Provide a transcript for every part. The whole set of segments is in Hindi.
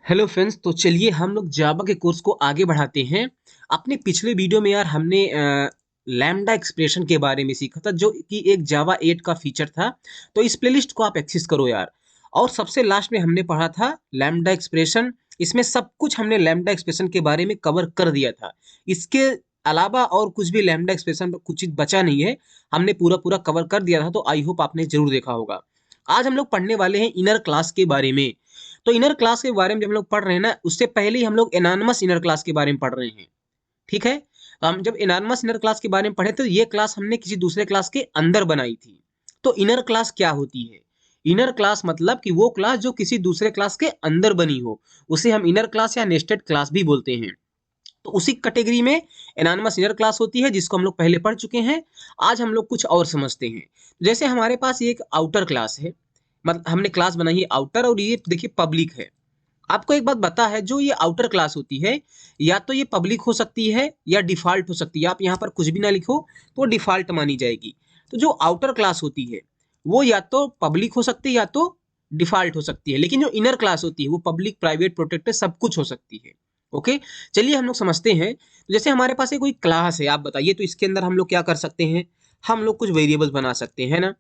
हेलो फ्रेंड्स, तो चलिए हम लोग जावा के कोर्स को आगे बढ़ाते हैं। अपने पिछले वीडियो में यार हमने लैम्डा एक्सप्रेशन के बारे में सीखा था, जो कि एक जावा 8 का फीचर था। तो इस प्लेलिस्ट को आप एक्सेस करो यार। और सबसे लास्ट में हमने पढ़ा था लैम्डा एक्सप्रेशन। इसमें सब कुछ हमने लैम्डा एक्सप्रेशन के बारे में कवर कर दिया था। इसके अलावा और कुछ भी लैम्डा एक्सप्रेशन पर कुछ चीज बचा नहीं है। हमने पूरा पूरा कवर कर दिया था, तो आई होप आपने जरूर देखा होगा। आज हम लोग पढ़ने वाले हैं इनर क्लास के बारे में। तो इनर क्लास के बारे में जब हम लोग पढ़ रहे हैं ना, उससे पहले ही हम लोग एनानमस इनर क्लास के बारे में पढ़ रहे हैं। ठीक है। तो हम जब एनानमस इनर क्लास के बारे में पढ़े तो ये क्लास हमने किसी दूसरे क्लास के अंदर बनाई थी। तो इनर क्लास क्या होती है? इनर क्लास मतलब कि वो क्लास जो किसी दूसरे क्लास के अंदर बनी हो, उसे हम इनर क्लास या नेस्टेड क्लास भी बोलते हैं। तो उसी कैटेगरी में एनानमस इनर क्लास होती है, जिसको हम लोग पहले पढ़ चुके हैं। आज हम लोग कुछ और समझते हैं। जैसे हमारे पास ये एक आउटर क्लास है, मतलब हमने क्लास बनाई है आउटर, और ये देखिए पब्लिक है। आपको एक बात बता है, जो ये आउटर क्लास होती है, या तो ये पब्लिक हो सकती है या डिफॉल्ट हो सकती है। आप यहाँ पर कुछ भी ना लिखो तो डिफॉल्ट मानी जाएगी। तो जो आउटर क्लास होती है वो या तो पब्लिक हो सकती है या तो डिफॉल्ट हो सकती है। लेकिन जो इनर क्लास होती है वो पब्लिक, प्राइवेट, प्रोटेक्टेड सब कुछ हो सकती है। ओके। चलिए हम लोग समझते हैं। जैसे हमारे पास एक कोई क्लास है, आप बताइए, तो इसके अंदर हम लोग क्या कर सकते हैं? हम लोग कुछ वेरिएबल्स बना सकते हैं ना।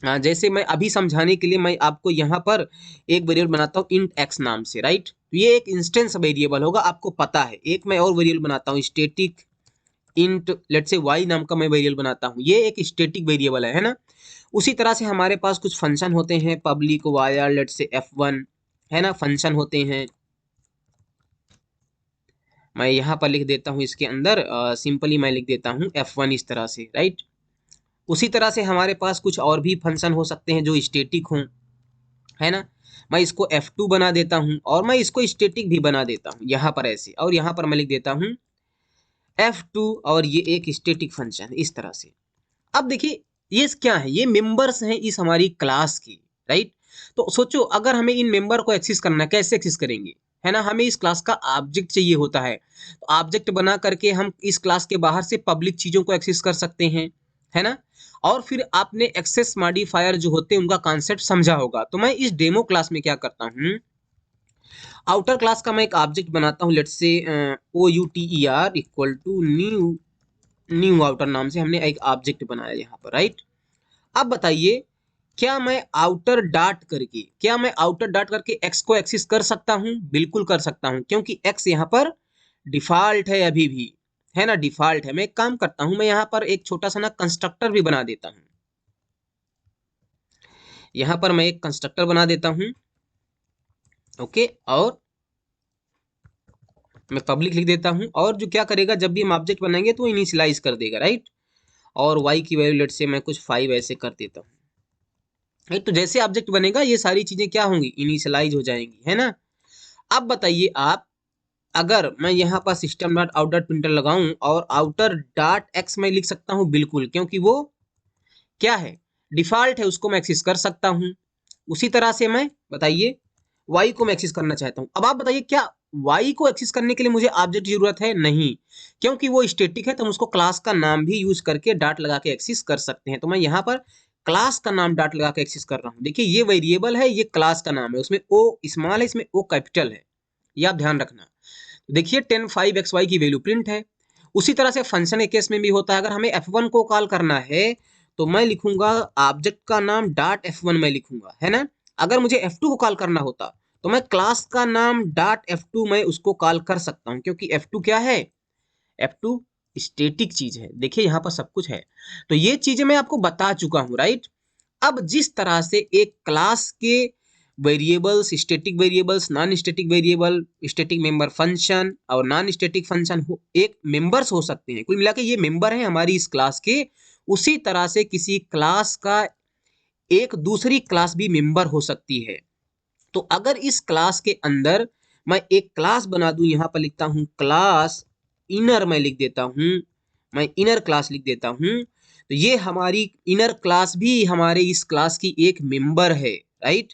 जैसे मैं अभी समझाने के लिए मैं आपको यहाँ पर एक वेरिएबल बनाता हूँ इंट एक्स नाम से, राइट। तो ये एक इंस्टेंस वेरिएबल होगा, आपको पता है। एक मैं और वेरिएबल बनाता हूँ static int let's say y नाम का मैं वेरिएबल बनाता हूँ। ये एक स्टैटिक वेरिएबल है ना। उसी तरह से हमारे पास कुछ फंक्शन होते हैं, public wire let's say F1, है ना, फंक्शन होते हैं। मैं यहाँ पर लिख देता हूँ इसके अंदर सिंपली मैं लिख देता हूँ F1 इस तरह से, राइट। उसी तरह से हमारे पास कुछ और भी फंक्शन हो सकते हैं जो स्टैटिक हों, है ना। मैं इसको F2 बना देता हूँ और मैं इसको स्टैटिक भी बना देता हूँ यहाँ पर ऐसे, और यहाँ पर मैं लिख देता हूँ F2, और ये एक स्टैटिक फंक्शन इस तरह से। अब देखिए ये क्या है, ये मेंबर्स हैं इस हमारी क्लास की, राइट। तो सोचो अगर हमें इन मेंबर को एक्सेस करना है, कैसे एक्सेस करेंगे? है ना, हमें इस क्लास का ऑब्जेक्ट चाहिए होता है। तो ऑब्जेक्ट बना करके हम इस क्लास के बाहर से पब्लिक चीजों को एक्सेस कर सकते हैं, है ना। और फिर आपने एक्सेस मॉडिफायर जो होते हैं उनका कॉन्सेप्ट समझा होगा। तो मैं इस डेमो क्लास में क्या करता हूँ, आउटर क्लास का मैं एक ऑब्जेक्ट बनाता हूँ, let's say OUTER equal to new, new outer नाम से हमने एक ऑब्जेक्ट बनाया यहाँ पर, राइट। अब बताइए, क्या मैं आउटर डॉट करके एक्स को एक्सेस कर सकता हूं? बिल्कुल कर सकता हूं, क्योंकि एक्स यहाँ पर डिफॉल्ट है अभी भी, है ना, डिफॉल्ट है। मैं एक काम करता हूं, मैं यहाँ पर एक छोटा सा ना कंस्ट्रक्टर भी बना देता हूं। यहाँ पर मैं एक कंस्ट्रक्टर बना देता हूं, ओके। और मैं पब्लिक लिख देता हूं, और जो क्या करेगा, जब भी हम ऑब्जेक्ट बनाएंगे तो इनिशियलाइज कर देगा, राइट। और वाई की वैल्यू लेट से मैं कुछ 5 ऐसे कर देता हूँ, राइट। तो जैसे ऑब्जेक्ट बनेगा ये सारी चीजें क्या होंगी, इनिशियलाइज हो जाएंगी, है ना। अब बताइए आप, अगर मैं यहाँ पर system dot out dot printer लगाऊं और आउटर डॉट एक्स में लिख सकता हूँ, बिल्कुल, क्योंकि वो क्या है, डिफॉल्ट है, उसको मैं एक्सेस कर सकता हूँ। उसी तरह से मैं, बताइए, वाई को मैं एक्सेस करना चाहता हूँ। अब आप बताइए, क्या वाई को एक्सेस करने के लिए मुझे ऑब्जेक्ट की जरूरत है? नहीं, क्योंकि वो स्टैटिक है, तो हम उसको क्लास का नाम भी यूज करके डॉट लगा के एक्सेस कर सकते हैं। तो मैं यहाँ पर क्लास का नाम डॉट लगा के एक्सेस कर रहा हूँ। देखिए ये वेरिएबल है, ये क्लास का नाम है, उसमें ओ स्मॉल है, इसमें ओ कैपिटल है, ये आप ध्यान रखना। देखिए 10 5 xy की वैल्यू प्रिंट है। उसी तरह से फंक्शन के केस में भी होता है। अगर हमें F1 को कॉल करना है तो मैं लिखूंगा ऑब्जेक्ट का नाम डॉट F1 में लिखूंगा, है ना। अगर मुझे F2 को कॉल करना होता तो मैं क्लास का नाम डॉट F2 में उसको कॉल कर सकता हूँ, क्योंकि F2 क्या है, F2 स्टैटिक चीज है। देखिए यहाँ पर सब कुछ है। तो ये चीजें मैं आपको बता चुका हूँ, राइट। अब जिस तरह से एक क्लास के variables, static variables, non static variable, static member function और नॉन स्टैटिक फंक्शन एक मेंबर्स हो सकते हैं, कुल मिला के ये मेंबर है हमारी इस क्लास के। उसी तरह से किसी क्लास का एक दूसरी क्लास भी मेंबर हो सकती है। तो अगर इस क्लास के अंदर मैं एक क्लास बना दूं, यहाँ पर लिखता हूं क्लास इनर, मैं लिख देता हूं, मैं इनर क्लास लिख देता हूं। तो ये हमारी इनर क्लास भी हमारे इस क्लास की एक मेंबर है, राइट।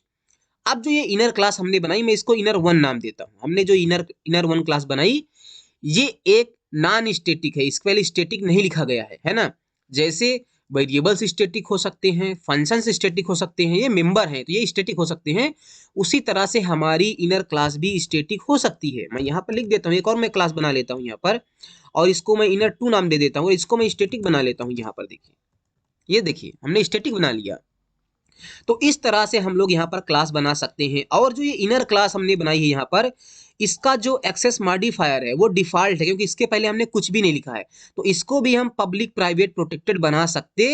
अब जो ये इनर क्लास हमने बनाई, मैं इसको इनर वन नाम देता हूँ। हमने जो इनर इनर वन क्लास बनाई, ये एक नॉन स्टैटिक है, इसके पहले स्टैटिक नहीं लिखा गया है ना। जैसे वेरिएबल्स स्टैटिक हो सकते हैं, फंक्शंस स्टैटिक हो सकते हैं, ये मेंबर हैं तो ये स्टैटिक हो सकते हैं। उसी तरह से हमारी इनर क्लास भी स्टैटिक हो सकती है। मैं यहाँ पर लिख देता हूँ, एक और मैं क्लास बना लेता हूँ यहाँ पर, और इसको मैं इनर 2 नाम दे देता हूँ, और इसको मैं स्टैटिक बना लेता हूँ। यहाँ पर देखिए, ये देखिए हमने स्टैटिक बना लिया। तो इस तरह से हम लोग यहाँ पर क्लास बना सकते हैं। और जो ये इनर क्लास हमने बनाई है यहाँ पर, इसका जो एक्सेस मॉडिफायर है वो डिफॉल्ट है, क्योंकि इसके पहले हमने कुछ भी नहीं लिखा है। तो इसको भी हम पब्लिक प्राइवेट प्रोटेक्टेड बना सकते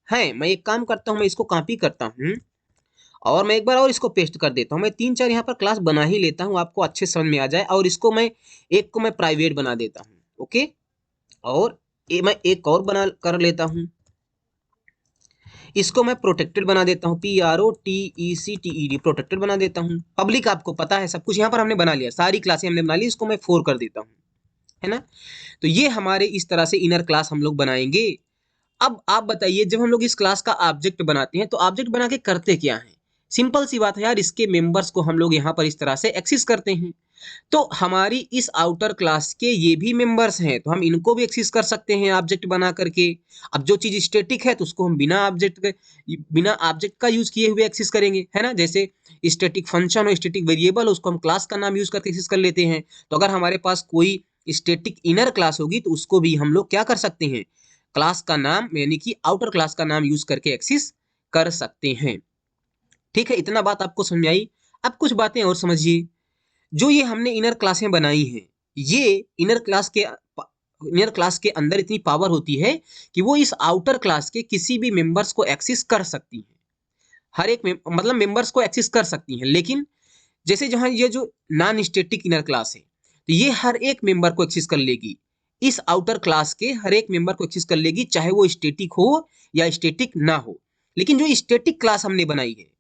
हैं। मैं एक काम करता हूँ, मैं इसको कॉपी करता हूँ और मैं एक बार और इसको पेस्ट कर देता हूँ। मैं 3-4 यहाँ पर क्लास बना ही लेता हूँ, आपको अच्छे समझ में आ जाए। और इसको मैं एक को मैं प्राइवेट बना देता हूँ, ओके। और मैं एक और बना कर लेता हूँ, इसको मैं प्रोटेक्टेड बना देता हूँ, PROTECTED, प्रोटेक्टेड बना देता हूँ। पब्लिक आपको पता है सब कुछ यहाँ पर हमने बना लिया, सारी क्लासें हमने बना ली। इसको मैं 4 कर देता हूँ, है ना। तो ये हमारे इस तरह से इनर क्लास हम लोग बनाएंगे। अब आप बताइए, जब हम लोग इस क्लास का ऑब्जेक्ट बनाते हैं तो ऑब्जेक्ट बना के करते क्या है? सिंपल सी बात है यार, इसके मेंबर्स को हम लोग यहाँ पर इस तरह से एक्सेस करते हैं। तो हमारी इस आउटर क्लास के ये भी मेंबर्स हैं, तो हम इनको भी एक्सेस कर सकते हैं ऑब्जेक्ट बना करके। अब जो चीज स्टैटिक है तो उसको हम बिना ऑब्जेक्ट का यूज किए हुए एक्सेस करेंगे, है ना। जैसे स्टैटिक फंक्शन और स्टैटिक वेरिएबल, उसको हम क्लास का नाम यूज करके एक्सेस कर लेते हैं। तो अगर हमारे पास कोई स्टैटिक इनर क्लास होगी तो उसको भी हम लोग क्या कर सकते हैं, क्लास का नाम यानी कि आउटर क्लास का नाम यूज करके एक्सेस कर सकते हैं। ठीक है, इतना बात आपको समझ में आई। अब कुछ बातें और समझिए। जो ये हमने इनर क्लासें बनाई हैं, ये इनर क्लास के अंदर इतनी पावर होती है कि वो इस आउटर क्लास के किसी भी मेंबर्स को एक्सेस कर सकती हैं। हर एक मतलब मेंबर्स को एक्सेस कर सकती हैं। लेकिन जैसे जहां ये जो नॉन स्टैटिक इनर क्लास है, तो ये हर एक मेंबर को एक्सेस कर लेगी। इस आउटर क्लास के हर एक मेंबर को एक्सेस कर लेगी, चाहे वो स्टैटिक हो या स्टैटिक ना हो। लेकिन जो स्टैटिक क्लास हमने बनाई है,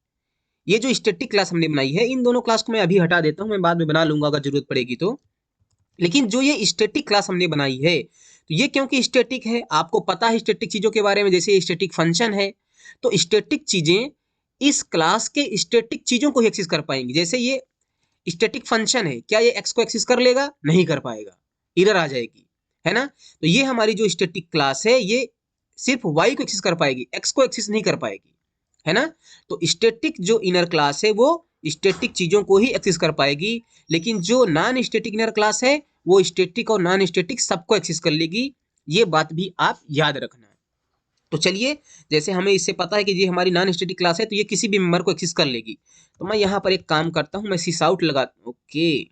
ये जो स्टैटिक क्लास हमने बनाई है, इन दोनों क्लास को मैं अभी हटा देता हूं, मैं बाद में बना लूंगा अगर जरूरत पड़ेगी तो। लेकिन जो ये स्टैटिक क्लास हमने बनाई है, तो ये क्योंकि स्टैटिक है, आपको पता है स्टैटिक चीजों के बारे में, जैसे स्टैटिक फंक्शन है, तो स्टैटिक चीजें इस क्लास के स्टैटिक चीजों को ही एक्सेस कर पाएंगी। जैसे ये स्टैटिक फंक्शन है, क्या ये एक्स को एक्सेस कर लेगा? नहीं कर पाएगा, एरर आ जाएगी, है ना। तो ये हमारी जो स्टैटिक क्लास है, ये सिर्फ वाई को एक्सेस कर पाएगी, एक्स को एक्सेस नहीं कर पाएगी, है ना। तो स्टैटिक जो इनर क्लास है वो स्टैटिक चीजों को ही एक्सेस कर पाएगी। लेकिन जो नॉन स्टैटिक इनर क्लास है, वो स्टैटिक और नॉन स्टैटिक सबको एक्सेस कर लेगी। ये बात भी आप याद रखना। तो चलिए, जैसे हमें इससे पता है कि ये हमारी नॉन स्टैटिक क्लास है, तो ये किसी भी मेंबर को एक्सेस कर लेगी। तो मैं यहाँ पर एक काम करता हूँ, मैं सिस आउट लगा, ओके।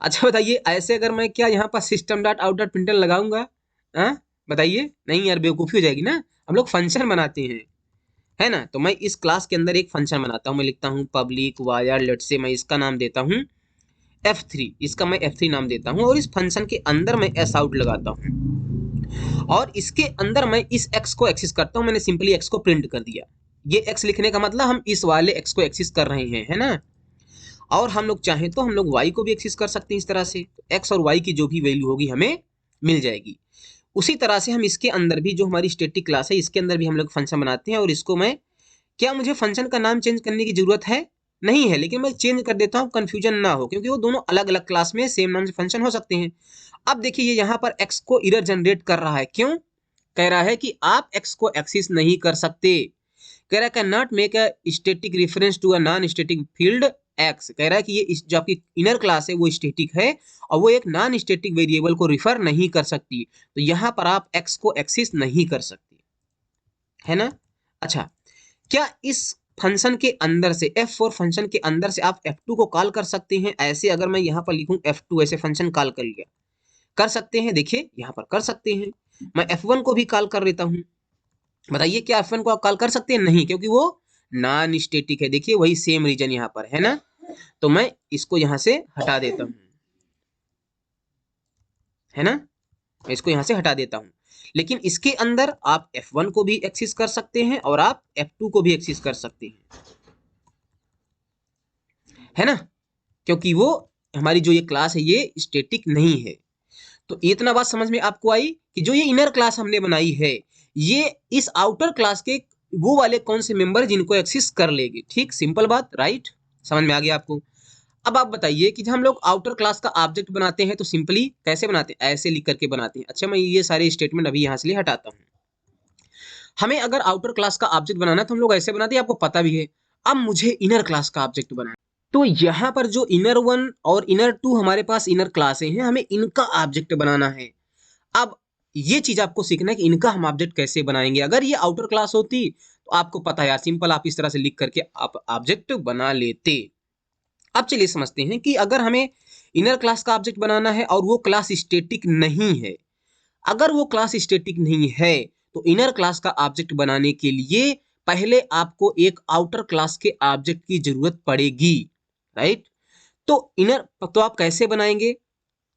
अच्छा बताइए, ऐसे अगर मैं क्या यहाँ पर सिस्टम डॉट आउट डॉट प्रिंटल लगाऊंगा, हाँ बताइए? नहीं यार, बेवकूफ़ी हो जाएगी ना। हम लोग फंक्शन बनाते हैं, है ना। तो मैं इस क्लास के अंदर एक फंक्शन बनाता हूँ, मैं लिखता हूँ पब्लिक वायर, लेट से मैं इसका नाम देता हूँ F3, इसका मैं F3 नाम देता हूँ। और इस फंक्शन के अंदर मैं एस आउट लगाता हूँ, और इसके अंदर मैं इस x को एक्सेस करता हूँ। मैंने सिंपली x को प्रिंट कर दिया। ये x लिखने का मतलब हम इस वाले x को एक्सेस कर रहे हैं, है ना। और हम लोग चाहें तो हम लोग y को भी एक्सेस कर सकते हैं इस तरह से। तो x और y की जो भी वैल्यू होगी हमें मिल जाएगी। उसी तरह से हम इसके अंदर भी, जो हमारी स्टैटिक क्लास है, इसके अंदर भी हम लोग फंक्शन बनाते हैं। और इसको मैं, क्या मुझे फंक्शन का नाम चेंज करने की जरूरत है? नहीं है, लेकिन मैं चेंज कर देता हूँ, कंफ्यूजन ना हो, क्योंकि वो दोनों अलग अलग क्लास में सेम नाम से फंक्शन हो सकते हैं। अब देखिए, ये यहाँ पर x को एरर जनरेट कर रहा है। क्यों कह रहा है कि आप x को एक्सेस नहीं कर सकते? कह रहा है cannot make a static reference to a non static field x. कह रहा है कि ये जो आपकी इनर क्लास है वो स्टैटिक है, और वो एक नॉन स्टैटिक वेरिएबल को रिफर नहीं कर सकती। तो यहाँ पर आप x को एक्सेस नहीं कर सकते, है ना। अच्छा, क्या इस फंक्शन के अंदर से, F4 फंक्शन के अंदर से आप F2 को कॉल कर सकते हैं? ऐसे अगर मैं यहाँ पर लिखूं F2, ऐसे फंक्शन कॉल कर लिया, कर सकते हैं? देखिए यहाँ पर कर सकते हैं। मैं F1 को भी कॉल कर लेता हूँ। बताइए, क्या F1 को आप कॉल कर सकते हैं? नहीं, क्योंकि वो नॉन स्टैटिक है। देखिए वही सेम रीजन यहाँ पर है ना। तो मैं इसको यहाँ से हटा देता हूँ, है ना। मैं इसको यहाँ से हटा देता हूँ। लेकिन इसके अंदर आप F1 को भी एक्सेस कर सकते हैं और आप F2 को भी एक्सेस कर सकते हैं, है ना। क्योंकि वो हमारी जो ये क्लास है ये स्टैटिक नहीं है। तो इतना बात समझ में आपको आई कि जो ये इनर क्लास हमने बनाई है, ये इस आउटर क्लास के वो वाले कौन से मेंबर जिनको एक्सेस कर लेगी। ठीक, सिंपल बात, राइट, समझ में आ गया आपको। अब आप बताइए कि जब हम लोग आउटर क्लास का ऑब्जेक्ट बनाते हैं तो सिंपली कैसे बनाते हैं, ऐसे लिख करके बनाते हैं। अच्छा मैं ये सारे स्टेटमेंट अभी यहाँ से हटाता हूँ। हमें अगर आउटर क्लास का ऑब्जेक्ट बनाना है तो हम लोग ऐसे बनाते हैं, आपको पता भी है। अब मुझे इनर क्लास का ऑब्जेक्ट बनाना है, तो यहाँ पर जो इनर वन और इनर टू हमारे पास इनर क्लासें हैं, हमें इनका ऑब्जेक्ट बनाना है। अब ये चीज आपको सीखना है कि इनका हम ऑब्जेक्ट कैसे बनाएंगे। अगर ये आउटर क्लास होती तो आपको पता है यार, सिंपल आप इस तरह से लिख करके आप ऑब्जेक्ट बना लेते। अब चलिए समझते हैं कि अगर हमें इनर क्लास का ऑब्जेक्ट बनाना है और वो क्लास स्टैटिक नहीं है, अगर वो क्लास स्टैटिक नहीं है तो इनर क्लास का ऑब्जेक्ट बनाने के लिए पहले आपको एक आउटर क्लास के ऑब्जेक्ट की जरूरत पड़ेगी, राइट। तो इनर तो आप कैसे बनाएंगे,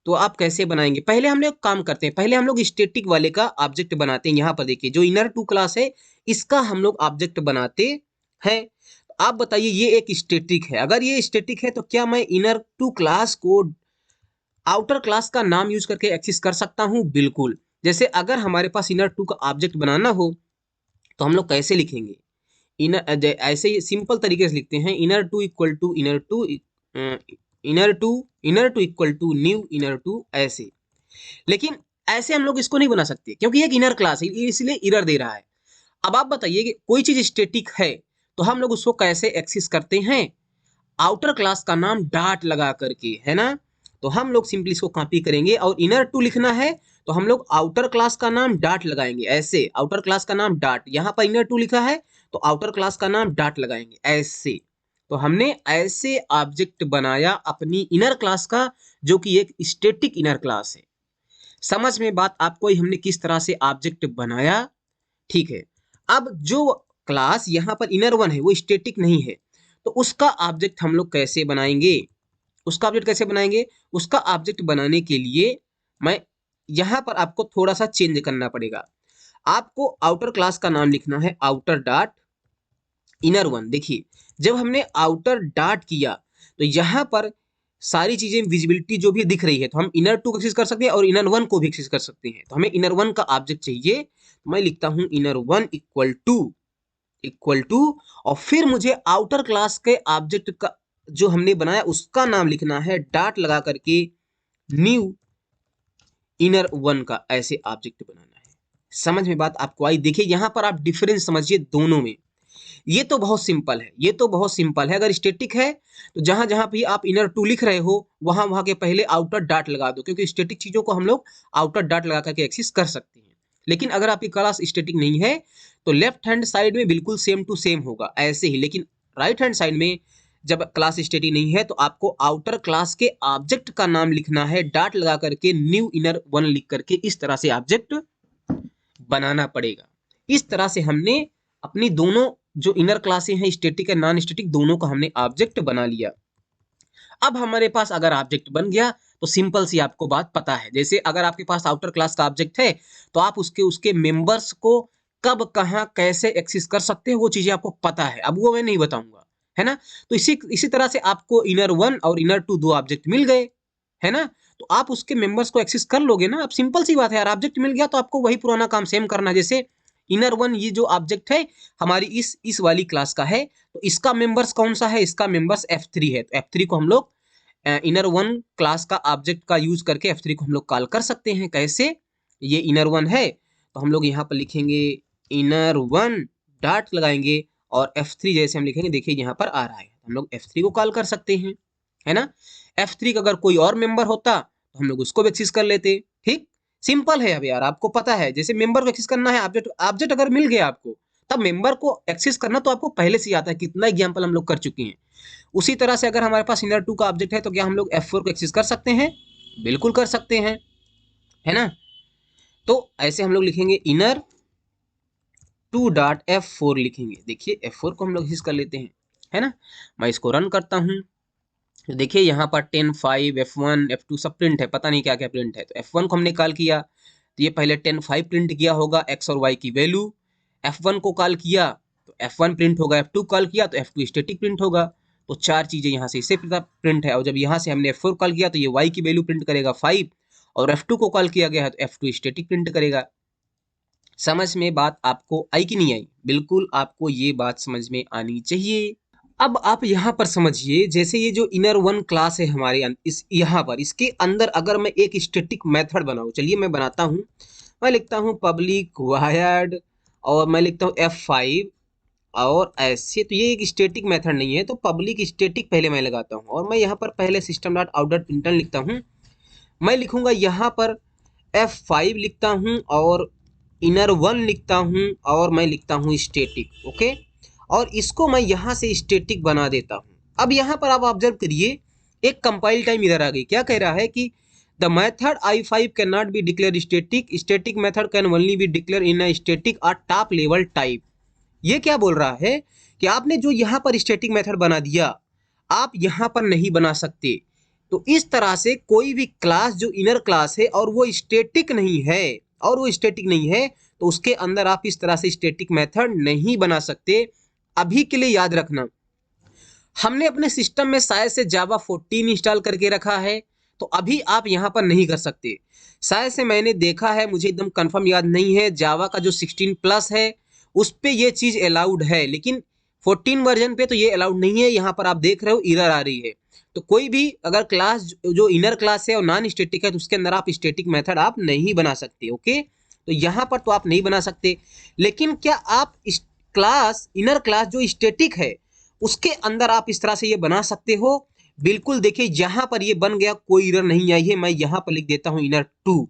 तो आप कैसे बनाएंगे, पहले हम लोग काम करते हैं, पहले हम लोग स्टैटिक वाले का ऑब्जेक्ट बनाते हैं। यहाँ पर देखिए जो इनर टू क्लास है इसका हम लोग ऑब्जेक्ट बनाते हैं। आप बताइए ये एक स्टैटिक है, अगर ये स्टैटिक है तो क्या मैं इनर टू क्लास को आउटर क्लास का नाम यूज करके एक्सेस कर सकता हूं? बिल्कुल। जैसे अगर हमारे पास इनर टू का ऑब्जेक्ट बनाना हो तो हम लोग कैसे लिखेंगे, इनर ऐसे ही सिंपल तरीके से लिखते हैं, inner two equal to inner two, inner two, inner two equal to new inner two, ऐसे। लेकिन ऐसे हम लोग इसको नहीं बना सकते क्योंकि एक इनर क्लास है, इसलिए इरर दे रहा है। अब आप बताइए कि कोई चीज स्टैटिक है तो हम लोग उसको कैसे एक्सेस करते हैं, आउटर क्लास का नाम डॉट लगा करके, है ना। तो हम लोग सिंपली इसको कॉपी करेंगे और इनर टू लिखना है तो हम लोग आउटर क्लास का नाम डॉट लगाएंगे, ऐसे आउटर क्लास का नाम डॉट, यहाँ पर इनर टू लिखा है तो आउटर क्लास का नाम डॉट लगाएंगे, ऐसे। तो हमने ऐसे ऑब्जेक्ट बनाया अपनी इनर क्लास का, जो कि एक स्टैटिक इनर क्लास है। समझ में बात आपको, हमने किस तरह से ऑब्जेक्ट बनाया, ठीक है। अब जो क्लास यहाँ पर इनर वन है वो स्टैटिक नहीं है, तो उसका ऑब्जेक्ट हम लोग कैसे बनाएंगे, उसका ऑब्जेक्ट कैसे बनाएंगे, उसका ऑब्जेक्ट बनाने के लिए मैं यहाँ पर आपको थोड़ा सा चेंज करना पड़ेगा। आपको आउटर क्लास का नाम लिखना है आउटर डॉट इनर वन। देखिए जब हमने आउटर डॉट किया तो यहाँ पर सारी चीजें विजिबिलिटी जो भी दिख रही है, तो हम इनर टू को एक्सेस कर सकते हैं और इनर वन को भी एक्सेस कर सकते हैं। तो हमें इनर वन का ऑब्जेक्ट चाहिए, तो मैं लिखता हूं इनर वन इक्वल टू और फिर मुझे आउटर क्लास के ऑब्जेक्ट का जो हमने बनाया उसका नाम लिखना है डॉट लगा करके न्यू इनर वन का, ऐसे ऑब्जेक्ट बनाना है। समझ में बात आपको आई? देखिए यहां पर आप डिफरेंस समझिए दोनों में। ये तो बहुत सिंपल है, ये तो बहुत सिंपल है। अगर स्टैटिक है तो जहां जहां भी आप इनर टू लिख रहे हो वहां वहां के पहले आउटर डॉट लगा दो, क्योंकि स्टैटिक चीजों को हम लोग आउटर डॉट लगा करके एक्सेस कर सकते हैं। लेकिन अगर आपकी क्लास स्टैटिक नहीं है तो लेफ्ट हैंड साइड में बिल्कुल सेम टू सेम होगा ऐसे ही। लेकिन राइट हैंड साइड में जब क्लास स्टैटिक नहीं है तो आपको आउटर क्लास के ऑब्जेक्ट का नाम लिखना है डॉट लगा करके न्यू इनर वन लिख करके, इस तरह से ऑब्जेक्ट बनाना पड़ेगा। इस तरह से हमने अपनी दोनों जो इनर क्लासें हैं स्टैटिक और नॉन स्टैटिक दोनों का हमने ऑब्जेक्ट बना लिया। अब हमारे पास अगर ऑब्जेक्ट बन गया तो सिंपल सी आपको बात पता है, जैसे अगर आपके पास आउटर क्लास का ऑब्जेक्ट है तो आप उसके उसके मेंबर्स को कब कहां कैसे एक्सेस कर सकते हैं वो चीजें आपको पता है, अब वो मैं नहीं बताऊंगा, है ना। तो इसी इसी तरह से आपको इनर वन और इनर टू दो ऑब्जेक्ट मिल गए, है ना। तो आप उसके मेंबर्स को एक्सेस कर लोगे ना। अब सिंपल सी बात है यार, ऑब्जेक्ट मिल गया तो आपको वही पुराना काम सेम करना है। जैसे इनर वन ये जो ऑब्जेक्ट है हमारी इस वाली क्लास का है, तो इसका मेंबर्स कौन सा है, इसका मेंबर्स F3 है। तो F3 को हम लोग इनर वन क्लास का ऑब्जेक्ट का यूज करके F3 को हम लोग कॉल कर सकते हैं। कैसे, ये इनर वन है तो हम लोग यहाँ पर लिखेंगे इनर वन डॉट लगाएंगे और F3 जैसे हम लिखेंगे, देखिए यहाँ पर आ रहा है, हम लोग F3 को कॉल कर सकते हैं, है ना। F3 का अगर कोई और मेंबर होता तो हम लोग उसको भी एक्सेस कर लेते। ठीक सिंपल है। अब यार आपको पता है जैसे मेंबर को एक्सेस करना है, ऑब्जेक्ट ऑब्जेक्ट अगर मिल गया आपको तब मेंबर को एक्सेस करना तो आपको पहले से आता है, कितना एग्जाम्पल हम लोग कर चुके हैं। उसी तरह से अगर हमारे पास इनर टू का ऑब्जेक्ट है तो क्या हम लोग F4 को एक्सेस कर सकते हैं? बिल्कुल कर सकते हैं, है ना। तो ऐसे हम लोग लिखेंगे इनर टू डॉट F4 लिखेंगे। देखिए F4 को हम लोग एक्सेस कर लेते हैं, है ना। मैं इसको रन करता हूं तो देखिए यहाँ पर 10 5 F1 F2 सब प्रिंट है, पता नहीं क्या क्या प्रिंट है। तो F1 को हमने कॉल किया तो ये पहले 10 5 प्रिंट किया होगा x और y की वैल्यू। F1 को कॉल किया तो F1 प्रिंट होगा, F2 कॉल किया तो F2 स्टैटिक प्रिंट होगा। तो चार चीजें यहाँ से इससे प्रिंट है। और जब यहाँ से हमने F4 कॉल किया तो ये y की वैल्यू प्रिंट करेगा 5, और F2 को कॉल किया गया है तो F2 स्टैटिक प्रिंट करेगा। समझ में बात आपको आई कि नहीं आई? बिल्कुल आपको ये बात समझ में आनी चाहिए। अब आप यहाँ पर समझिए, जैसे ये जो इनर वन क्लास है हमारे इस यहाँ पर, इसके अंदर अगर मैं एक स्टैटिक मेथड बनाऊँ, चलिए मैं बनाता हूँ। मैं लिखता हूँ पब्लिक वायर्ड और मैं लिखता हूँ F5 और ऐसे। तो ये एक स्टैटिक मेथड नहीं है, तो पब्लिक स्टैटिक पहले मैं लगाता हूँ और मैं यहाँ पर पहले system dot out dot println लिखता हूँ। मैं लिखूंगा यहाँ पर F5 लिखता हूँ और इनर वन लिखता हूँ और मैं लिखता हूँ स्टैटिक। ओके, और इसको मैं यहाँ से स्टैटिक बना देता हूँ। अब यहाँ पर आप ऑब्जर्व करिए, एक कंपाइल टाइम इधर आ गई। क्या कह रहा है कि the method I5 can not be declare static, static method can only be declare in a static और टॉप लेवल टाइप। ये क्या बोल रहा है कि आपने जो यहाँ पर स्टैटिक मेथड बना दिया, आप यहाँ पर नहीं बना सकते। तो इस तरह से कोई भी क्लास जो इनर क्लास है और वो स्टैटिक नहीं है, तो उसके अंदर आप इस तरह से स्टैटिक मेथड नहीं बना सकते। अभी के लिए याद रखना, हमने अपने सिस्टम में शायद से जावा 14 इंस्टॉल करके रखा है, तो अभी आप यहाँ पर नहीं कर सकते। शायद से मैंने देखा है, मुझे एकदम कंफर्म याद नहीं है, जावा का जो 16 प्लस है उस पे ये चीज़ अलाउड है, लेकिन 14 वर्जन पे तो ये अलाउड नहीं है। यहाँ पर आप देख रहे हो एरर आ रही है। तो कोई भी अगर क्लास जो इनर क्लास है और नॉन स्टैटिक है, तो उसके अंदर आप स्टैटिक मेथड आप नहीं बना सकते। ओके, तो यहाँ पर तो आप नहीं बना सकते, लेकिन क्या आप क्लास इनर क्लास जो स्टैटिक है उसके अंदर आप इस तरह से ये बना सकते हो। बिल्कुल, देखिए यहाँ पर ये बन गया, कोई एरर नहीं आई है। मैं यहाँ पर लिख देता हूँ इनर टू।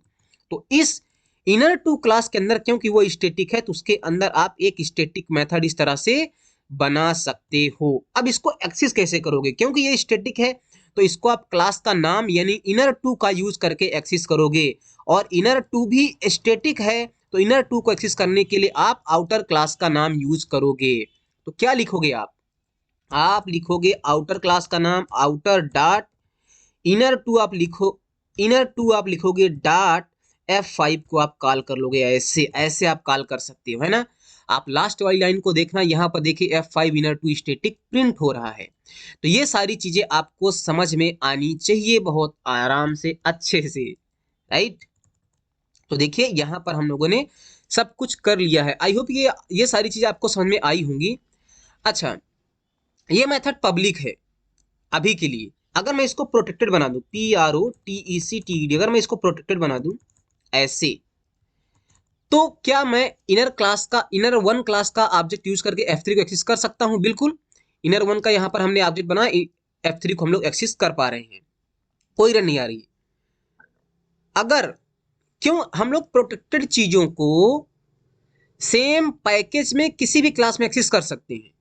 तो इस इनर टू क्लास के अंदर, क्योंकि वो स्टैटिक है, तो उसके अंदर आप एक स्टैटिक मेथड इस तरह से बना सकते हो। अब इसको एक्सेस कैसे करोगे, क्योंकि ये स्टैटिक है, तो इसको आप क्लास का नाम यानी इनर टू का यूज करके एक्सेस करोगे। और इनर टू भी स्टैटिक है, तो इनर टू को एक्सेस करने के लिए आप आउटर क्लास का नाम यूज करोगे। तो क्या लिखोगे आप लिखोगे आउटर क्लास का नाम आउटर डॉट इनर टू। आप लिखो इनर टू, आप लिखोगे डॉट F5 को आप कॉल कर लोगे। ऐसे ऐसे आप कॉल कर सकते हो, है ना। आप लास्ट वाली लाइन को देखना, यहाँ पर देखिए F5 inner to static print हो रहा है। तो ये सारी चीजें आपको समझ में आनी चाहिए बहुत आराम से, अच्छे से, राइट। तो देखिए यहाँ पर हम लोगों ने सब कुछ कर लिया है। आई होप ये सारी चीजें आपको समझ में आई होंगी। अच्छा, ये मेथड पब्लिक है अभी के लिए। अगर मैं इसको प्रोटेक्टेड बना दूं, PROTECTED, अगर मैं इसको प्रोटेक्टेड बना दूं ऐसे, तो क्या मैं इनर वन क्लास का ऑब्जेक्ट यूज करके F3 को एक्सेस कर सकता हूं? बिल्कुल। इनर वन का यहां पर हमने ऑब्जेक्ट बना, F3 को हम लोग एक्सेस कर पा रहे हैं, कोई रन नहीं आ रही। अगर क्यों हम लोग प्रोटेक्टेड चीजों को सेम पैकेज में किसी भी क्लास में एक्सेस कर सकते हैं।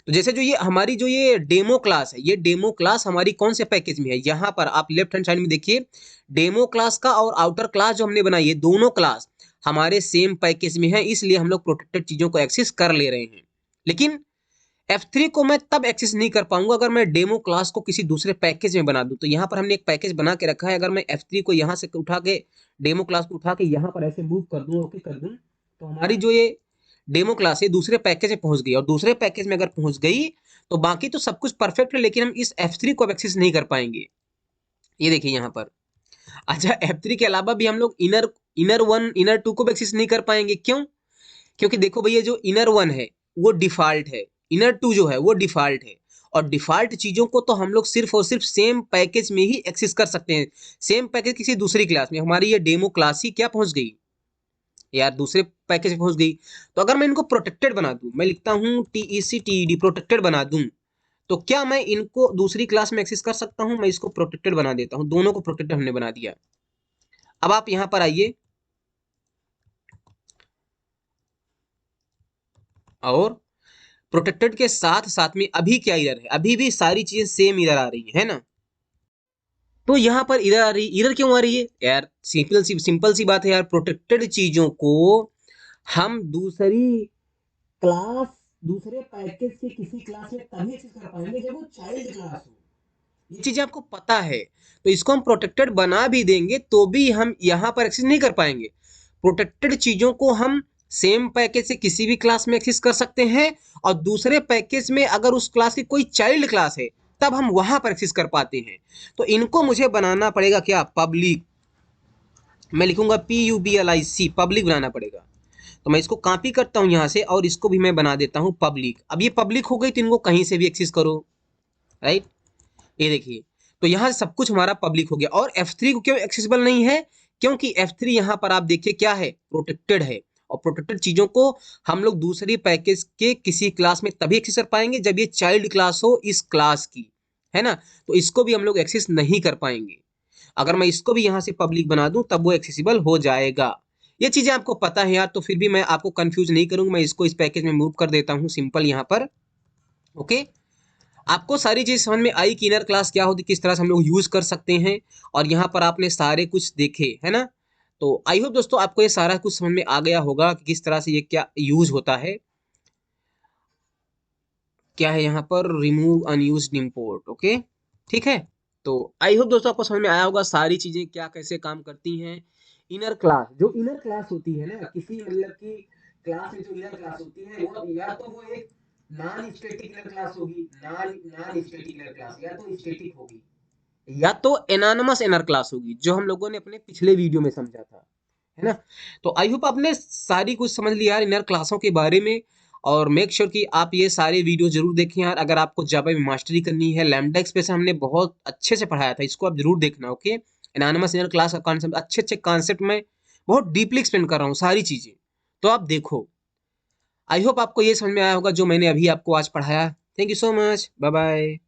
तो जैसे जो ये हमारी जो ये डेमो क्लास है, ये डेमो क्लास हमारी कौन से पैकेज में है, यहाँ पर आप लेफ्ट हैंड साइड में देखिए, डेमो क्लास का और आउटर क्लास जो हमने बनाई है, दोनों क्लास हमारे सेम पैकेज में है, इसलिए हम लोग प्रोटेक्टेड चीजों को एक्सेस कर ले रहे हैं। लेकिन F3 को मैं तब एक्सेस नहीं कर पाऊंगा अगर मैं डेमो क्लास को किसी दूसरे पैकेज में बना दूं। तो यहाँ पर हमने एक पैकेज बना के रखा है, अगर मैं F3 को यहाँ से उठा के डेमो क्लास को उठा के यहाँ पर ऐसे मूव कर दूं, ओके कर दूं, तो हमारी जो ये डेमो क्लास है दूसरे पैकेज में पहुंच गई, और दूसरे पैकेज में अगर पहुंच गई तो बाकी तो सब कुछ परफेक्ट है, लेकिन हम इस F3 को एक्सेस नहीं कर पाएंगे। ये देखिए यहाँ पर। अच्छा, F3 के अलावा भी हम लोग इनर वन इनर टू को भी एक्सेस नहीं कर पाएंगे। क्यों? क्योंकि देखो भैया, जो इनर वन है वो डिफॉल्ट है, इनर टू जो है वो डिफॉल्ट है, और डिफॉल्ट चीजों को तो हम लोग सिर्फ और सिर्फ सेम पैकेज में ही एक्सेस कर सकते हैं। सेम पैकेज किसी दूसरी क्लास में, हमारी ये डेमो क्लास ही क्या पहुंच गई यार, दूसरे पैकेज में पहुंच गई। तो अगर मैं इनको प्रोटेक्टेड बना दूं, मैं लिखता हूं TECTED प्रोटेक्टेड बना दूं, तो क्या मैं इनको दूसरी क्लास में एक्सेस कर सकता हूं? मैं इसको प्रोटेक्टेड बना देता हूं, दोनों को प्रोटेक्टेड हमने बना दिया। अब आप यहां पर आइए और प्रोटेक्टेड के साथ साथ में अभी क्या एरर है, अभी भी सारी चीजें सेम एरर आ रही है ना। तो यहाँ पर एरर आ रही, एरर क्यों आ रही है यार? सिंपल सी बात है यार, प्रोटेक्टेड चीजों को हम दूसरे पैकेज के किसी क्लास में तभी एक्सेस कर पाएंगे जब वो चाइल्ड क्लास हो। ये चीज आपको पता है, तो इसको हम प्रोटेक्टेड बना भी देंगे तो भी हम यहाँ पर एक्सेस नहीं कर पाएंगे। प्रोटेक्टेड चीजों को हम सेम पैकेज से किसी भी क्लास में एक्सेस कर सकते हैं, और दूसरे पैकेज में अगर उस क्लास की कोई चाइल्ड क्लास है तब हम वहां पर एक्सेस कर पाते हैं। तो इनको मुझे बनाना पड़ेगा क्या? पब्लिक। मैं लिखूंगा PUBLIC, पब्लिक बनाना पड़ेगा। तो मैं इसको कॉपी करता हूँ यहाँ से और इसको भी मैं बना देता हूँ पब्लिक। अब ये पब्लिक हो गई तो इनको कहीं से भी एक्सेस करो, राइट। ये देखिए, तो यहाँ सब कुछ हमारा पब्लिक हो गया। और F3 को क्यों एक्सेसिबल नहीं है? क्योंकि F3 यहाँ पर आप देखिए क्या है, प्रोटेक्टेड है। और प्रोटेक्टेड चीजों को हम लोग दूसरी पैकेज के किसी क्लास में तभी एक्सेस कर पाएंगे जब ये चाइल्ड क्लास हो इस क्लास की, है ना। तो इसको भी हम लोग एक्सेस नहीं कर पाएंगे। अगर मैं इसको भी यहाँ से पब्लिक बना दूं तब वो एक्सेसिबल हो जाएगा। ये चीजें आपको पता है यार, तो फिर भी मैं आपको कंफ्यूज नहीं करूंगा, मैं इसको इस पैकेज में मूव कर देता हूँ सिंपल यहाँ पर। ओके, आपको सारी चीज समझ में आई कि इनर क्लास क्या होती है, किस तरह से हम लोग यूज कर सकते हैं। और यहाँ पर आपने सारे कुछ देखे, है ना। तो आई होप दोस्तों आपको ये सारा कुछ समझ में आ गया होगा कि किस तरह से ये क्या यूज होता है। क्या है यहाँ पर, रिमूव अनयूज्ड इंपोर्ट। ओके, ठीक है। तो आई होप दोस्तों आपको समझ में आया होगा सारी चीजें क्या कैसे काम करती हैं। इनर क्लास, जो इनर क्लास होती है ना किसी मतलब की क्लास में, जो इनर क्लास होती है वो या तो वो एक नॉन स्टैटिक इनर क्लास होगी, non non static inner class, या तो स्टैटिक होगी, या तो एनोनिमस इनर क्लास होगी, जो हम लोगों ने अपने पिछले वीडियो में समझा था, है ना। तो आई होप आपने सारी कुछ समझ लिया यार इनर क्लासों के बारे में। और मेक श्योर कि आप ये सारे वीडियो जरूर देखें यार। अगर आपको जावा में मास्टरी करनी है, लैम्डा एक्सप्रेशन हमने बहुत अच्छे से पढ़ाया था, इसको आप जरूर देखना। ओके, एनोनिमस इनर क्लास का कॉन्सेप्ट, अच्छे अच्छे कॉन्सेप्ट में बहुत डीपली एक्सप्लेन कर रहा हूँ सारी चीजें, तो आप देखो। आई होप आपको ये समझ में आया होगा जो मैंने अभी आपको आज पढ़ाया। Thank you so much, bye bye.